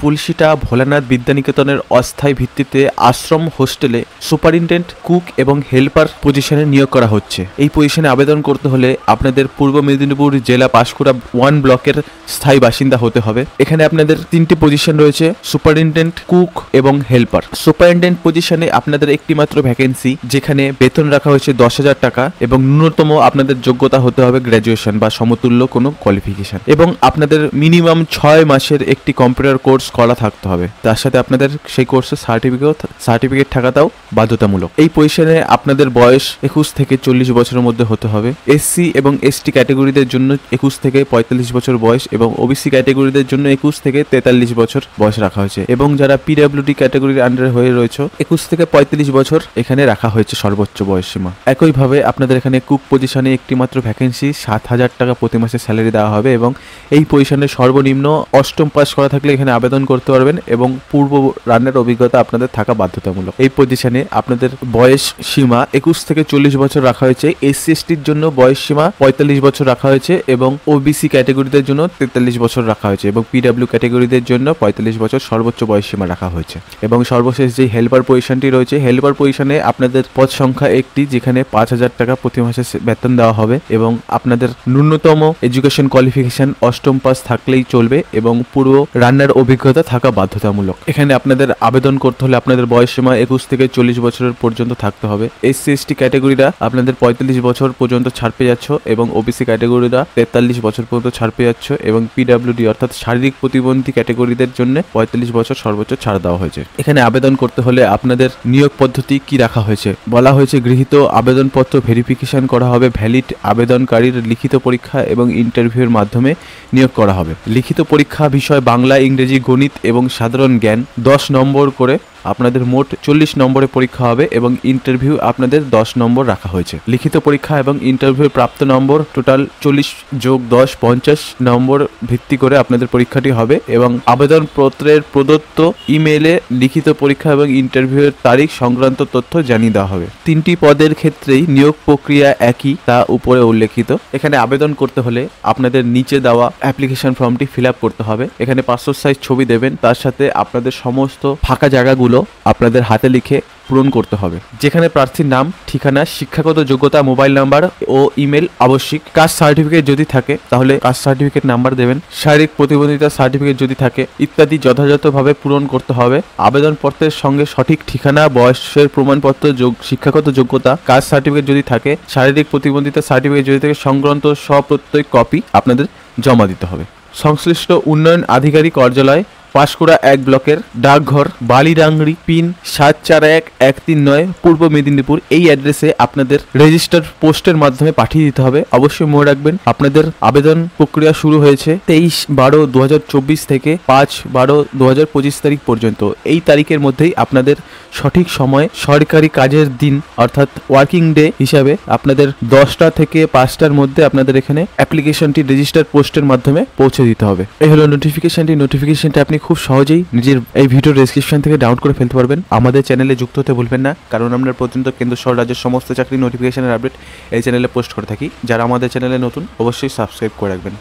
পুলসিটা ভোলানাথ বিদ্যানিকেতনের অস্থায়ী ভিত্তিতে আশ্রম হোস্টেলে সুপারিনটেন্ডেন্ট, কুক এবং হেল্পার পজিশনে নিয়োগ করা হচ্ছে। এই পজিশনে আবেদন করতে হলে আপনাদের পূর্ব মেদিনীপুর জেলা পাঁশকুড়া 1 ব্লকের স্থায়ী বাসিন্দা হতে হবে। এখানে আপনাদের 3টি পজিশন রয়েছে, সুপারিনটেন্ডেন্ট, কুক এবং হেল্পার। সুপারিনটেন্ডেন্ট পজিশনে আপনাদের একটি মাত্র ভ্যাকেন্সি, যেখানে বেতন রাখা হয়েছে 10,000 টাকা এবং ন্যূনতম আপনাদের যোগ্যতা হতে হবে গ্র্যাজুয়েশন বা সমতুল্য কোনো কোয়ালিফিকেশন, এবং আপনাদের মিনিমাম 6 মাসের একটি কম্পিউটার কোর্স করা থাকতে হবে। তার সাথে আপনাদের সেই কোর্সের সার্টিফিকেট থাকাটাও বাধ্যতামূলক। এই পজিশনে আপনাদের বয়স 21 থেকে 40 বছরের মধ্যে হতে হবে। এসসি এবং এসটি ক্যাটাগরিদের জন্য 21 থেকে 45 বছর বয়স এবং ওবিসি ক্যাটাগরিদের জন্য 21 থেকে 43 বছর বয়স রাখা হয়েছে, এবং যারা পিডব্লিউডি ক্যাটাগরির আন্ডারে হয়ে রয়েছে 21 থেকে 35 বছর এখানে রাখা হয়েছে সর্বোচ্চ বয়স সীমা। একইভাবে আপনাদের এখানে কুক পজিশনে একটি মাত্র ভ্যাকেন্সি, 7,000 টাকা প্রতি মাসে স্যালারি দেওয়া হবে, এবং এই পজিশনে সর্বনিম্ন 8ম পাস করা থাকলে এখানে আবেদন করতে পারবেন এবং পূর্ব রান্নার অভিজ্ঞতা আপনাদের থাকা বাধ্যতামূলক। এই পজিশনে আপনাদের বয়স সীমা 21 থেকে 40 বছর রাখা হয়েছে। এসসি এসটির জন্য বয়স সীমা 45 বছর রাখা হয়েছে এবং ওবিসি ক্যাটাগরিদের জন্য 43 বছর রাখা হয়েছে, এবং পিডব্লিউ ক্যাটাগরিদের জন্য 45 বছর সর্বোচ্চ বয়স সীমা রাখা হয়েছে। এবং সর্বশেষ যে হেল্পার পজিশনটি রয়েছে, হেল্পার পজিশনে আপনাদের পদ সংখ্যা একটি, যেখানে 5,000 টাকা প্রতি মাসে বেতন দেওয়া হবে, এবং আপনাদের ন্যূনতম এডুকেশন কোয়ালিফিকেশন 8ম পাস থাকলেই চলবে এবং পূর্ব রান্নার অভিজ্ঞতা থাকা বাধ্যতামূলক। এখানে আপনাদের আবেদন করতে হলে আপনাদের বয়স সীমা 21 থেকে 40 বছরের পর্যন্ত থাকতে হবে। এসসি এসটি ক্যাটাগরিরা আপনাদের 45 বছর পর্যন্ত ছাড় পেয়ে যাচ্ছ, এবং ওবিসি ক্যাটাগরিরা 43 বছর পর্যন্ত ছাড় পেয়ে যাচ্ছ, এবং পিডব্লিউডি অর্থাৎ শারীরিক প্রতিবন্ধী ক্যাটাগরিদের জন্য 45 বছর সর্বোচ্চ ছাড় দেওয়া হয়েছে। এখানে আবেদন করতে হলে আপনাদের নিয়োগ পদ্ধতি কি রাখা হয়েছে, বলা হয়েছে গৃহীত আবেদনপত্র ভেরিফিকেশন করা হবে, ভ্যালিড আবেদনকারীর লিখিত পরীক্ষা এবং ইন্টারভিউর মাধ্যমে নিয়োগ করা হবে। লিখিত পরীক্ষা বিষয় বাংলা, ইংরেজি, গণিত এবং সাধারণ জ্ঞান 10 নম্বর করে আপনাদের মোট 40 নম্বরে পরীক্ষা হবে, এবং ইন্টারভিউ আপনাদের 10 নম্বর রাখা হয়েছে। লিখিত পরীক্ষা এবং ইন্টারভিউ প্রাপ্ত নম্বর টোটাল 40 যোগ 10 50 নম্বর ভিত্তি করে আপনাদের পরীক্ষাটি হবে, এবং আবেদনপত্রের প্রদত্ত ইমেইলে লিখিত পরীক্ষা এবং ইন্টারভিউয়ের তারিখ সংক্রান্ত তথ্য জানিয়ে দেওয়া হবে। 3টি পদের ক্ষেত্রেই নিয়োগ প্রক্রিয়া একই, তা উপরে উল্লেখিত। এখানে আবেদন করতে হলে আপনাদের নিচে দেওয়া অ্যাপ্লিকেশন ফর্মটি ফিল আপ করতে হবে। এখানে পাসপোর্ট সাইজ ছবি দেবেন, তার সাথে আপনাদের সমস্ত ফাঁকা জায়গাগুলো আপনাদের হাতে লিখে পূরণ করতে হবে, যেখানে প্রার্থীর নাম, ঠিকানা, শিক্ষাগত যোগ্যতা, মোবাইল নাম্বার ও ইমেল আবশ্যিক। কাস্ট সার্টিফিকেট যদি থাকে তাহলে কাস্ট সার্টিফিকেট নাম্বার দেবেন, শারীরিক প্রতিবন্ধিতা সার্টিফিকেট যদি থাকে ইত্যাদি যথাযথভাবে পূরণ করতে হবে। আবেদনপত্রের সঙ্গে সঠিক ঠিকানা, বয়সের প্রমাণপত্র, শিক্ষাগত যোগ্যতা, কাস্ট সার্টিফিকেট যদি থাকে, শারীরিক প্রতিবন্ধিতা সার্টিফিকেট যদি থাকে, সংক্রান্ত সপ্রত্যেক কপি আপনাদের জমা দিতে হবে। সংশ্লিষ্ট উন্নয়ন আধিকারিক কার্যালয়, পাঁশকুড়া 1 ব্লকের ডাকঘর, বালিডাংরি, পিন 741139, পূর্ব মেদিনীপুর, এই অ্যাড্রেসে আপনাদের রেজিস্টার পোস্টের মাধ্যমে পাঠিয়ে দিতে হবে। অবশ্যই মনে রাখবেন আপনাদের আবেদন প্রক্রিয়া শুরু হয়েছে 23/12/2024 থেকে 5/12/2025 তারিখ পর্যন্ত। এই তারিখের মধ্যেই আপনাদের সঠিক সময় সরকারি কাজের দিন অর্থাৎ ওয়ার্কিং ডে হিসাবে আপনাদের 10টা থেকে 5টার মধ্যে আপনাদের এখানে অ্যাপ্লিকেশনটি রেজিস্টার পোস্টের মাধ্যমে পৌঁছে দিতে হবে। এই হলো নোটিফিকেশনটি আপনি খুব সহজেই নিজের এই ভিডিও ডেসক্রিপশন থেকে ডাউনলোড করে ফেলতে পারবেন। আমাদের চ্যানেলে যুক্ত হতে ভুলবেন না, কারণ আমরা প্রতিনিয়ত কেন্দ্র সহ রাজ্যের সমস্ত চাকরি নোটিফিকেশনের আপডেট এই চ্যানেলে পোস্ট করে থাকি। যারা আমাদের চ্যানেলে নতুন অবশ্যই সাবস্ক্রাইব করে রাখবেন।